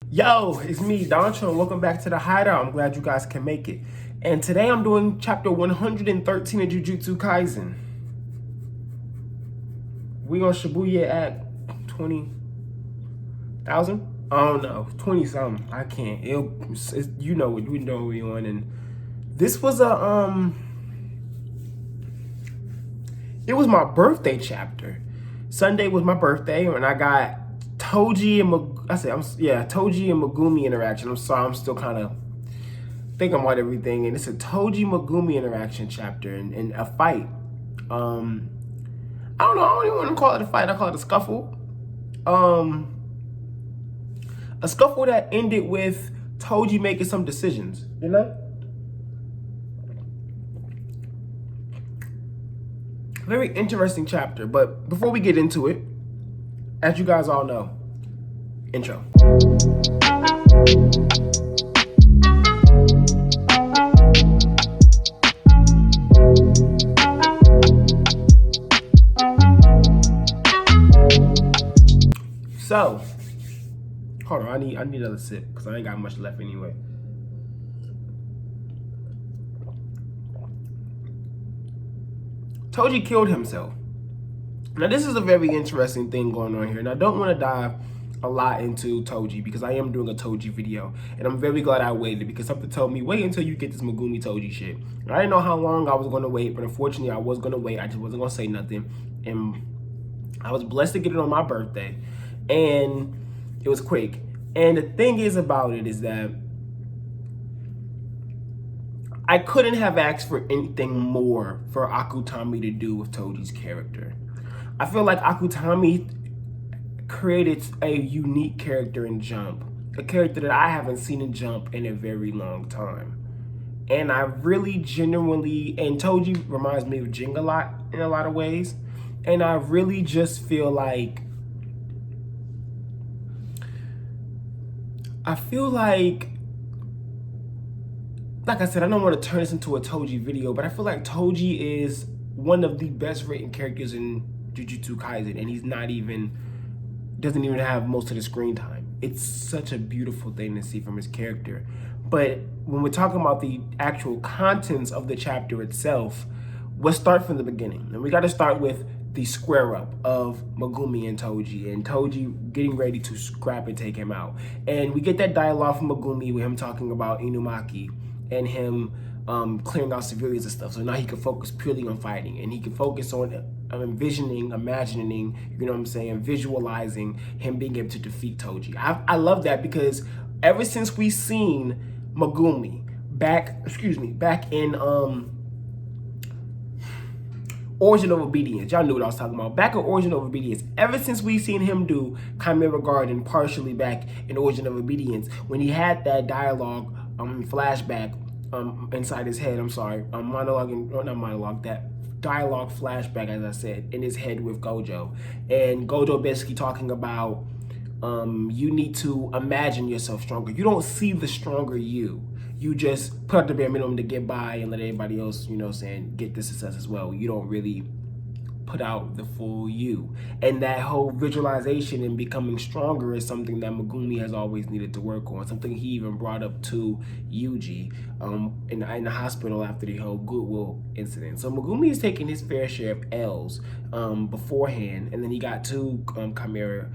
Yo, it's me, Doncho, and welcome back to the Hideout. I'm glad you guys can make it. And today I'm doing chapter 113 of Jujutsu Kaisen. We on Shibuya at 20,000? I don't know, 20 something. I can't. You know what we know we on. And this was it was my birthday chapter. Sunday was my birthday, and I got Toji and Toji and Megumi interaction. I'm sorry, I'm still kind of thinking about everything, and it's a Toji Megumi interaction chapter and a fight. I don't know. I don't even want to call it a fight. I call it a scuffle. A scuffle that ended with Toji making some decisions. You know. Very interesting chapter, but before we get into it, as you guys all know, intro. So, hold on, I need another sip because I ain't got much left anyway. Toji killed himself. Now, this is a very interesting thing going on here, and I don't want to dive a lot into Toji because I am doing a Toji video, and I'm very glad I waited because something told me, wait until you get this Megumi Toji shit. And I didn't know how long I was going to wait, but unfortunately, I was going to wait. I just wasn't going to say nothing, and I was blessed to get it on my birthday, and it was quick. And the thing is about it is that I couldn't have asked for anything more for Akutami to do with Toji's character. I feel like Akutami created a unique character in Jump, a character that I haven't seen in Jump in a very long time. And I really genuinely, and Toji reminds me of Jing a lot in a lot of ways, and I really just feel like, I said, I don't want to turn this into a Toji video, but I feel like Toji is one of the best written characters in Jujutsu Kaisen, and doesn't even have most of the screen time. It's such a beautiful thing to see from his character. But when we're talking about the actual contents of the chapter itself, let's start from the beginning. And we got to start with the square up of Megumi and Toji getting ready to scrap and take him out. And we get that dialogue from Megumi with him talking about Inumaki and him clearing out civilians and stuff. So now he can focus purely on fighting, and he can focus on imagining, you know what I'm saying, visualizing him being able to defeat Toji. I love that because ever since we seen Megumi back in Origin of Obedience. Y'all knew what I was talking about. Back in Origin of Obedience. Ever since we seen him do Chimera Garden partially back in Origin of Obedience, when he had that dialogue flashback inside his head, that dialogue flashback, as I said, in his head with Gojo. And Gojo basically talking about you need to imagine yourself stronger. You don't see the stronger you. You just put out the bare minimum to get by and let everybody else, get the success as well. You don't really put out the full you. And that whole visualization and becoming stronger is something that Megumi has always needed to work on. Something he even brought up to Yuji in the hospital after the whole Goodwill incident. So Megumi is taking his fair share of L's beforehand, and then he got to Chimera,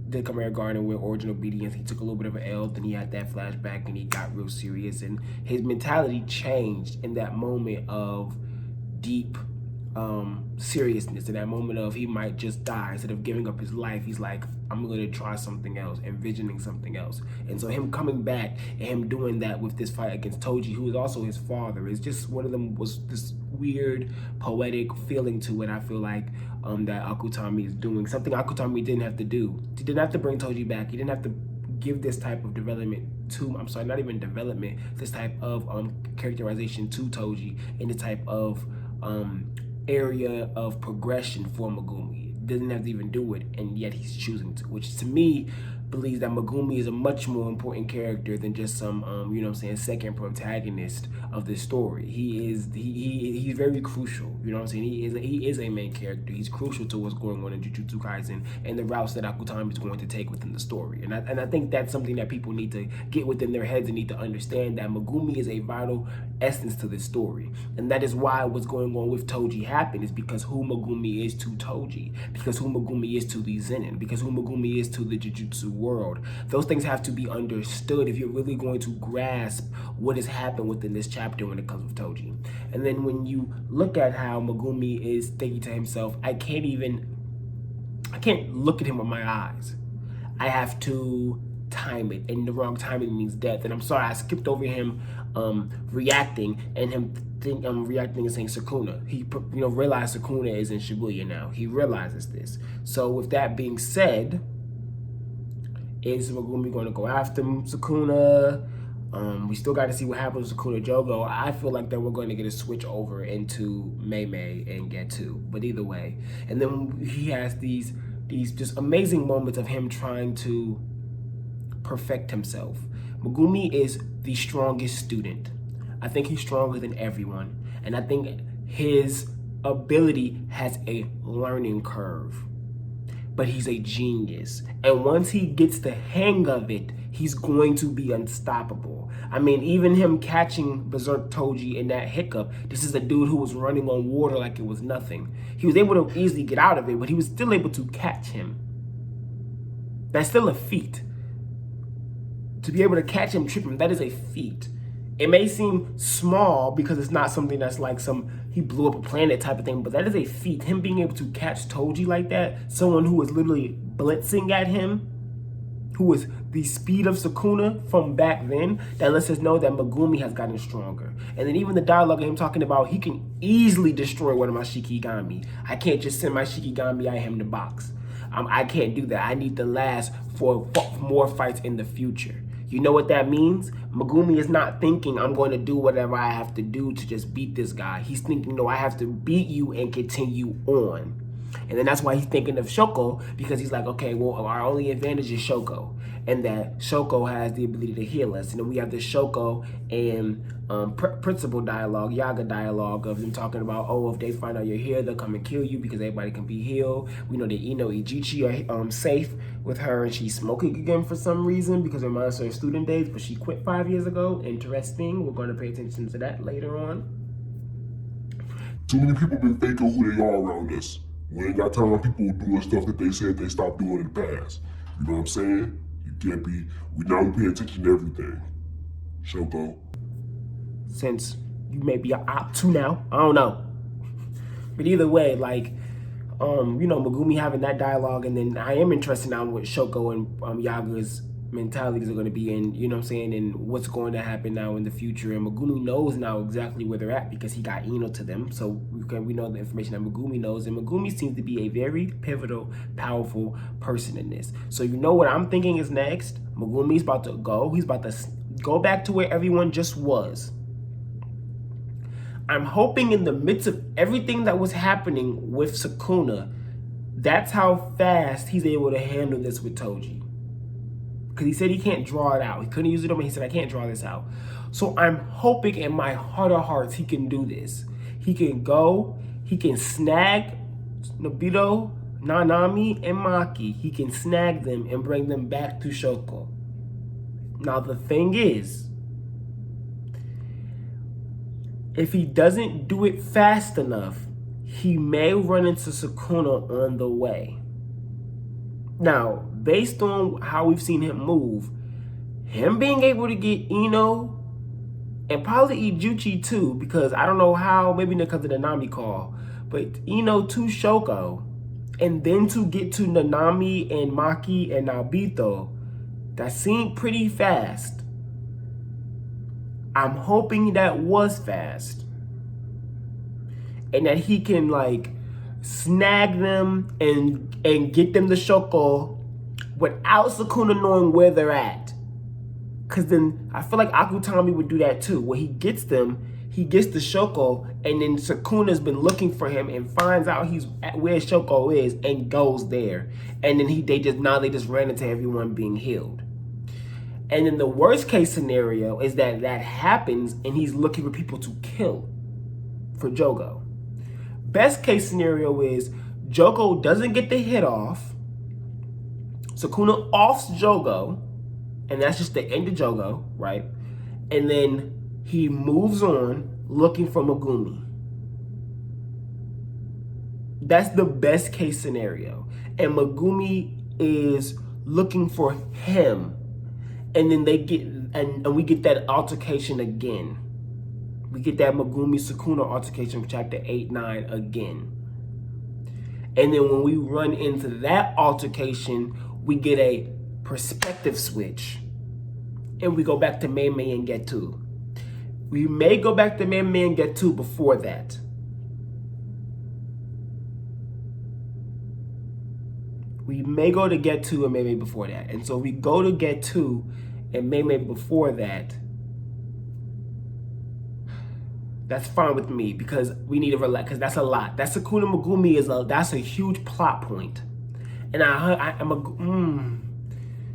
the Chimera Garden with Origin Obedience. He took a little bit of an L, then he had that flashback and he got real serious, and his mentality changed in that moment of deep seriousness, in that moment of he might just die. Instead of giving up his life, he's like, I'm going to try something else, envisioning something else. And so him coming back and him doing that with this fight against Toji, who is also his father, is just one of them, was this weird poetic feeling to it. I feel like that Akutami is doing something Akutami didn't have to do. He didn't have to bring Toji back. He didn't have to give this type of development to, this type of characterization to Toji, and the type of area of progression for Megumi. Doesn't have to even do it, and yet he's choosing to, which to me believes that Megumi is a much more important character than just some, you know what I'm saying, second protagonist of this story. He's very crucial. You know what I'm saying? He is a main character. He's crucial to what's going on in Jujutsu Kaisen and the routes that Akutami is going to take within the story. And I think that's something that people need to get within their heads and need to understand, that Megumi is a vital essence to this story. And that is why what's going on with Toji happened, is because who Megumi is to Toji, because who Megumi is to the Zenin, because who Megumi is to the Jujutsu world. Those things have to be understood if you're really going to grasp what has happened within this chapter when it comes with Toji. And then when you look at how Megumi is thinking to himself, I can't look at him with my eyes. I have to time it, and the wrong timing means death. And I'm sorry, I skipped over him reacting and him reacting and saying Sukuna. He realized Sukuna is in Shibuya now. He realizes this. So with that being said, is Megumi going to go after Sukuna? We still got to see what happens with Sukuna Jogo. I feel like that we're going to get a switch over into Mei and Getu. But either way, and then he has these just amazing moments of him trying to perfect himself. Megumi is the strongest student. I think he's stronger than everyone. And I think his ability has a learning curve. But he's a genius. And once he gets the hang of it, he's going to be unstoppable. I mean, even him catching Berserk Toji in that hiccup, this is a dude who was running on water like it was nothing. He was able to easily get out of it, but he was still able to catch him. That's still a feat. To be able to catch him, trip him, that is a feat. It may seem small because it's not something that's like he blew up a planet type of thing, but that is a feat. Him being able to catch Toji like that, someone who was literally blitzing at him, who was the speed of Sukuna from back then, that lets us know that Megumi has gotten stronger. And then even the dialogue of him talking about he can easily destroy one of my Shikigami. I can't just send my Shikigami at him to box. I can't do that. I need to last for more fights in the future. You know what that means? Megumi is not thinking, I'm going to do whatever I have to do to just beat this guy. He's thinking, no, I have to beat you and continue on. And then that's why he's thinking of Shoko, because he's like, okay, well, our only advantage is Shoko. And that Shoko has the ability to heal us. And then we have the Shoko and principal dialogue, Yaga dialogue of them talking about, oh, if they find out you're here, they'll come and kill you because everybody can be healed. We know that Ijichi are safe with her, and she's smoking again for some reason because it reminds her of student days, but she quit 5 years ago. Interesting. We're going to pay attention to that later on. Too many people been faking who they are around us. We ain't got time on people doing stuff that they said they stopped doing in the past. You know what I'm saying? You can't be, we pay attention to everything. Shoko. Since you may be an op too now, I don't know. But either way, like, Megumi having that dialogue, and then I am interested now in what Shoko and Yaga's mentalities are going to be in, you know what I'm saying, and what's going to happen now in the future. And Megumi knows now exactly where they're at because he got Ino to them. So we know the information that Megumi knows, and Megumi seems to be a very pivotal, powerful person in this. So you know what I'm thinking is next? Megumi's about to go. He's about to go back to where everyone just was. I'm hoping in the midst of everything that was happening with Sukuna, that's how fast he's able to handle this with Toji. Because he said he can't draw it out. He couldn't use it on me. He said, I can't draw this out. So I'm hoping in my heart of hearts he can do this. He can go, he can snag Nobito, Nanami, and Maki. He can snag them and bring them back to Shoko. Now the thing is, if he doesn't do it fast enough, he may run into Sukuna on the way. Now, based on how we've seen him move, him being able to get Ino and probably Ijuchi too, because I don't know how, maybe because of the Nanami call, but Ino to Shoko, and then to get to Nanami and Maki and Nobito, that seemed pretty fast. I'm hoping that was fast. And that he can like snag them and get them to Shoko without Sukuna knowing where they're at. Cause then I feel like Akutami would do that too. When he gets them, he gets the Shoko, and then Sukuna's been looking for him and finds out he's at where Shoko is and goes there. And then they just ran into everyone being healed. And then the worst case scenario is that happens and he's looking for people to kill for Jogo. Best case scenario is Jogo doesn't get the hit off. Sukuna offs Jogo, and that's just the end of Jogo, right? And then he moves on looking for Megumi. That's the best case scenario. And Megumi is looking for him. And then they get, and we get that altercation again. We get that Megumi Sukuna altercation from chapter 8, 9 again. And then when we run into that altercation, we get a perspective switch. And we go back to Mei and Getu. We may go back to Mei and Getu before that. We may go to Getu and Mei before that. And so we go to Getu and Mei before that. That's fine with me because we need to relax, because that's a lot. That Sukuna Megumi that's a huge plot point. And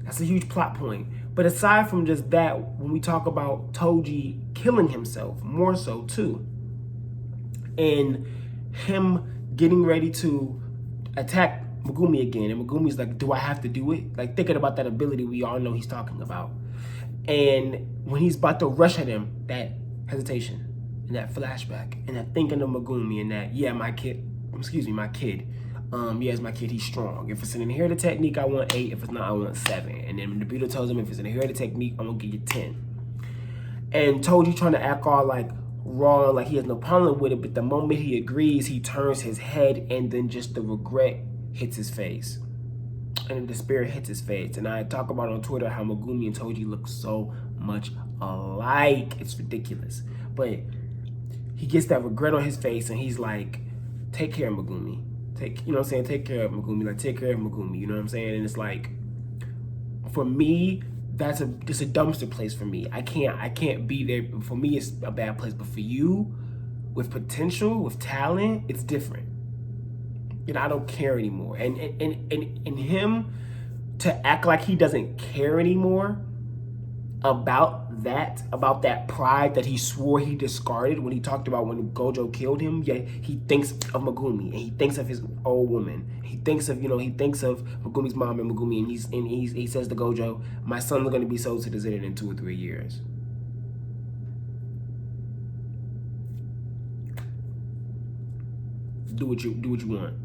that's a huge plot point. But aside from just that, when we talk about Toji killing himself, more so too, and him getting ready to attack Megumi again, and Megumi's like, do I have to do it? Like, thinking about that ability we all know he's talking about. And when he's about to rush at him, that hesitation, and that flashback, and that thinking of Megumi, and that, yeah, my kid, yeah, it's my kid, he's strong. If it's an inherited technique, I want 8. If it's not, I want 7. And then the Buddha tells him, if it's an inherited technique, I'm gonna give you 10. And Toji trying to act all like raw, like he has no problem with it, but the moment he agrees, he turns his head, and then just the regret hits his face. And then the spirit hits his face. And I talk about on Twitter how Megumi and Toji look so much alike. It's ridiculous. But he gets that regret on his face, and he's like, take care of Megumi. Take care of Megumi. Like, take care of Megumi. You know what I'm saying? And it's like, for me, it's a dumpster place for me. I can't be there. For me, it's a bad place. But for you, with potential, with talent, it's different. You know, I don't care anymore. And him to act like he doesn't care anymore about that pride that he swore he discarded when he talked about when Gojo killed him. Yeah, he thinks of Megumi, and he thinks of his old woman. He thinks of Megumi's mom and Megumi, and he says to Gojo, my son's going to be sold to the Zen in 2 or 3 years. Do what you want.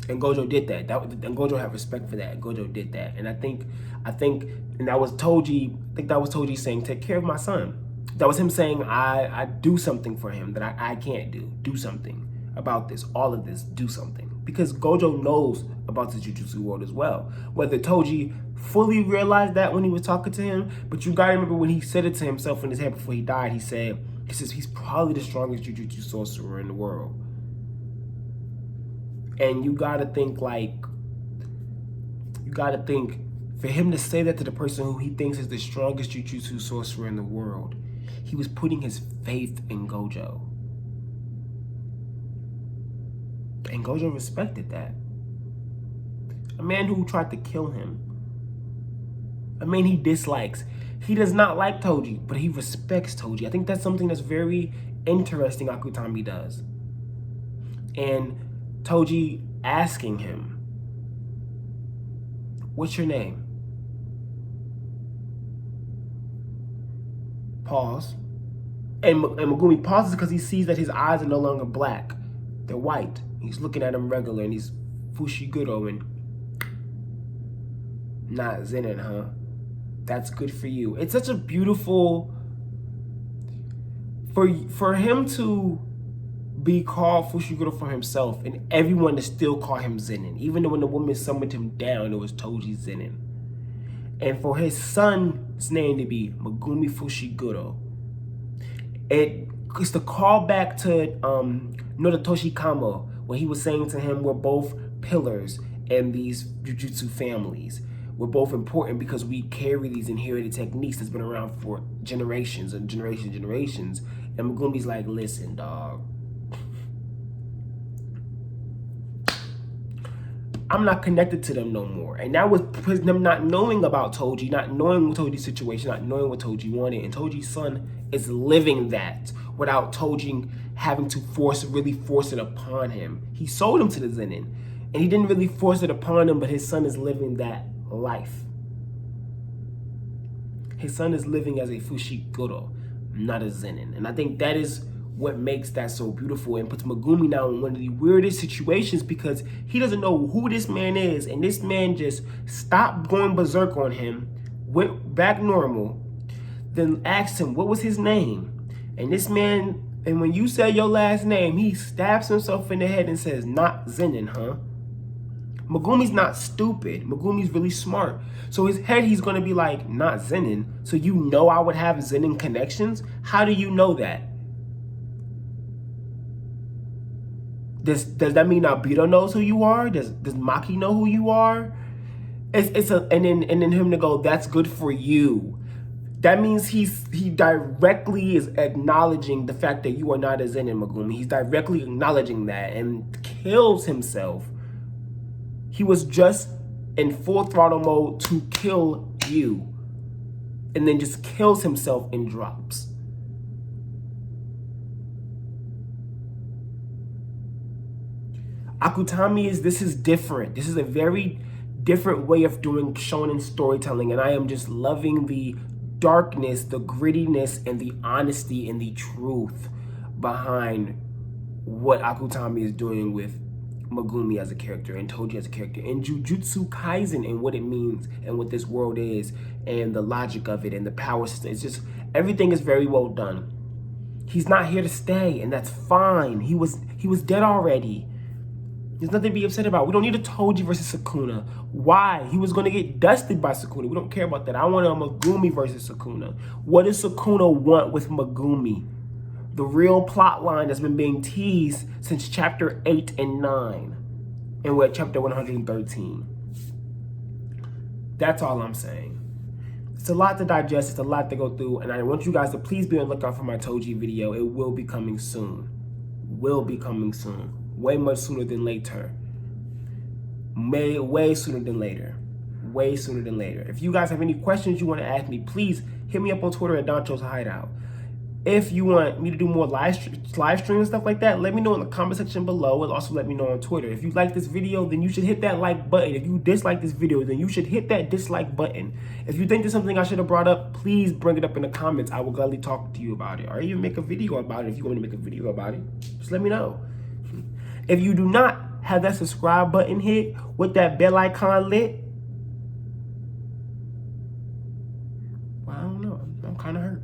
And Gojo did that. And Gojo had respect for that. Gojo did that. And I think, and that was Toji. I think that was Toji saying, take care of my son. That was him saying, I do something for him that I can't do. Do something about this. All of this. Do something. Because Gojo knows about the Jujutsu world as well. Whether Toji fully realized that when he was talking to him, but you gotta remember when he said it to himself in his head before he died, he says he's probably the strongest Jujutsu sorcerer in the world. And you gotta think, for him to say that to the person who he thinks is the strongest Jujutsu sorcerer in the world, he was putting his faith in Gojo. And Gojo respected that. A man who tried to kill him. A man he dislikes. He does not like Toji, but he respects Toji. I think that's something that's very interesting Akutami does. And Toji asking him, what's your name? Pause. And Megumi pauses because he sees that his eyes are no longer black. They're white. He's looking at him regular, and he's Fushiguro and not Zenin, huh? That's good for you. It's such a beautiful, for him to be called Fushiguro for himself, and everyone to still call him Zenin. Even though when the woman summoned him down, it was Toji Zenin. And for his son's name to be Megumi Fushiguro, it's the callback to Nodotoshi Kamo, when he was saying to him, we're both pillars in these Jujutsu families. We're both important because we carry these inherited techniques that's been around for generations and generations. And Megumi's like, listen, dog. I'm not connected to them no more. And that was them not knowing about Toji, not knowing Toji's situation, not knowing what Toji wanted. And Toji's son is living that without Toji having to really force it upon him. He sold him to the Zenin. And he didn't really force it upon him, but his son is living that life. His son is living as a Fushiguro, not a Zenin. And I think that is what makes that so beautiful and puts Megumi now in one of the weirdest situations because he doesn't know who this man is. And this man just stopped going berserk on him, went back normal, then asked him what was his name. And this man, and when you say your last name, he stabs himself in the head and says, not Zenin, huh? Megumi's not stupid. Megumi's really smart. So his head, he's going to be like, not Zenin. So you know I would have Zenin connections? How do you know that? Does that mean Nobita knows who you are? Does Maki know who you are? And then him to go, that's good for you. That means he directly is acknowledging the fact that you are not a Zenin, Megumi. He's directly acknowledging that and kills himself. He was just in full throttle mode to kill you. And then just kills himself and drops. Akutami this is different. This is a very different way of doing shonen storytelling. And I am just loving the darkness, the grittiness, and the honesty and the truth behind what Akutami is doing with Megumi as a character and Toji as a character and Jujutsu Kaisen and what it means and what this world is and the logic of it and the power system. It's just, everything is very well done. He's not here to stay, and that's fine. He was dead already. There's nothing to be upset about. We don't need a Toji versus Sukuna. Why? He was going to get dusted by Sukuna. We don't care about that. I want a Megumi versus Sukuna. What does Sukuna want with Megumi? The real plot line that's been being teased since chapter 8 and 9. And we're at chapter 113. That's all I'm saying. It's a lot to digest. It's a lot to go through. And I want you guys to please be on the lookout for my Toji video. It will be coming soon. Will be coming soon. Way much sooner than later. Way sooner than later. Way sooner than later. If you guys have any questions you want to ask me, please hit me up on Twitter at Doncho's Hideout. If you want me to do more live stream and stuff like that, let me know in the comment section below, and also let me know on Twitter. If you like this video, then you should hit that like button. If you dislike this video, then you should hit that dislike button. If you think there's something I should have brought up, please bring it up in the comments. I will gladly talk to you about it, or even make a video about it. If you want me to make a video about it, just let me know. If you do not have that subscribe button hit with that bell icon lit, well, I don't know. I'm kind of hurt.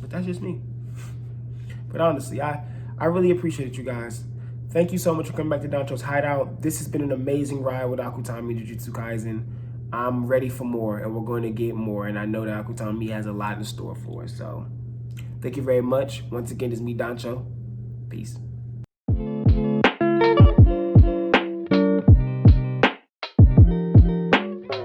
But that's just me. But honestly, I really appreciate you guys. Thank you so much for coming back to Doncho's Hideout. This has been an amazing ride with Akutami Jujutsu Kaisen. I'm ready for more, and we're going to get more. And I know that Akutami has a lot in store for us. So thank you very much. Once again, it's me, Doncho. Peace.